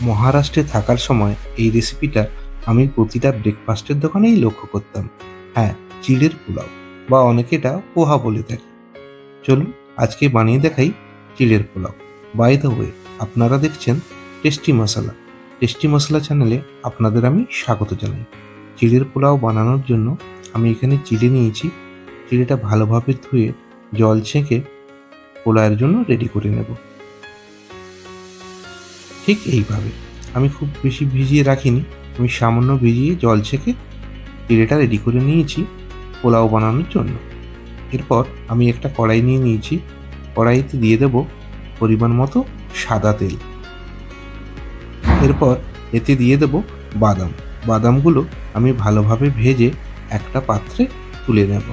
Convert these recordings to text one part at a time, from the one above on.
মহারাষ্ট্রে থাকার সময় এই রেসিপিটা আমি প্রতিটা ব্রেকফাস্টের দোকানেই লক্ষ্য করতাম। হ্যাঁ, চিড়ের পোলাও বা অনেকে এটা পোহা বলে থাকে। চলুন আজকে বানিয়ে দেখাই চিড়ের পোলাও। বাই দ্য ওয়ে, আপনারা দেখছেন টেস্টি মশলা। টেস্টি মশলা চ্যানেলে আপনাদের আমি স্বাগত জানাই। চিড়ের পোলাও বানানোর জন্য আমি এখানে চিড়ে নিয়েছি। চিড়েটা ভালোভাবে ধুয়ে জল ছেঁকে পোলাওয়ের জন্য রেডি করে নেব। ঠিক এইভাবে আমি খুব বেশি ভিজিয়ে রাখিনি, আমি সামান্য ভিজিয়ে জল ছেঁকে চিড়েটা রেডি করে নিয়েছি পোলাও বানানোর জন্য। এরপর আমি একটা কড়াই নিয়ে নিয়েছি। কড়াইতে দিয়ে দেব পরিমাণ মতো সাদা তেল। এরপর এতে দিয়ে দেব বাদাম। বাদামগুলো আমি ভালোভাবে ভেজে একটা পাত্রে তুলে নেব।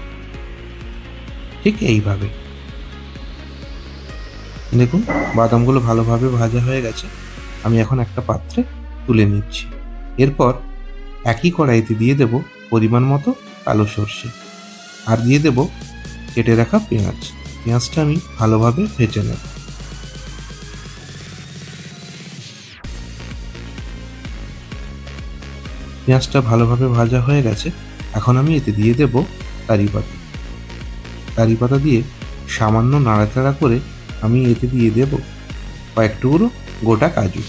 ঠিক এইভাবে দেখুন, বাদামগুলো ভালোভাবে ভাজা হয়ে গেছে। আমি এখন একটা পাত্রে তুলে নিচ্ছি। এরপর একই কড়াইতে দিয়ে দেব পরিমাণ মতো কালো সর্ষে, আর দিয়ে দেব কেটে রাখা পেঁয়াজ। পেঁয়াজটা আমি ভালোভাবে ভেজে নেব। পেঁয়াজটা ভালোভাবে ভাজা হয়ে গেছে। এখন আমি এতে দিয়ে দেব কারি পাতা। কারি পাতা দিয়ে সামান্য নাড়াচাড়া করে আমি এতে দিয়ে দেব কয়েক টুকরো গোটা কাজু।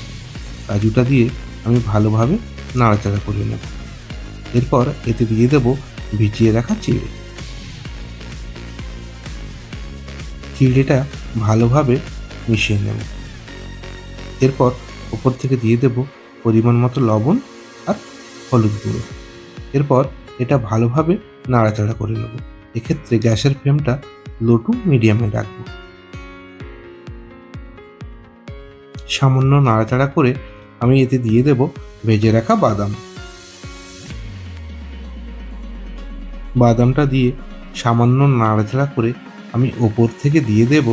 কাজুটা দিয়ে আমি ভালোভাবে নাড়াচাড়া করে নেব। এরপর এতে দিয়ে দেব ভিজিয়ে রাখা চিড়ে। চিড়েটা ভালোভাবে মিশিয়ে নেব। এরপর উপর থেকে দিয়ে দেব পরিমাণ মতো লবণ আর হলুদ গুঁড়ো। এরপর এটা ভালোভাবে নাড়াচাড়া করে নেব। এক্ষেত্রে গ্যাসের ফ্লেমটা লো টু মিডিয়ামে রাখব। সামান্য নাড়াচাড়া করে আমি এতে দিয়ে দেব ভেজে রাখা বাদাম। বাদামটা দিয়ে সামান্য নাড়াচাড়া করে আমি ওপর থেকে দিয়ে দেব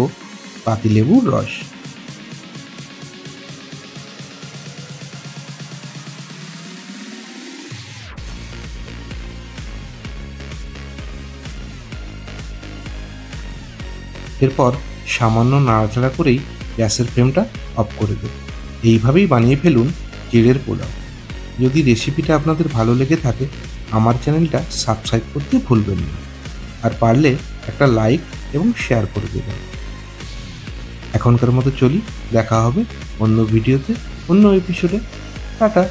পাতিলেবুর রস। এরপর সামান্য নাড়াচাড়া করেই গ্যাসের ফ্লেমটা অফ করে দেব। এইভাবেই বানিয়ে ফেলুন চিড়ের পোলাও। যদি রেসিপিটা আপনাদের ভালো লেগে থাকে আমার চ্যানেলটা সাবস্ক্রাইব করতে ভুলবেন না, আর পারলে একটা লাইক এবং শেয়ার করে দেবেন। এখনকার মতো চলি, দেখা হবে অন্য ভিডিওতে, অন্য এপিসোডে। টাটা।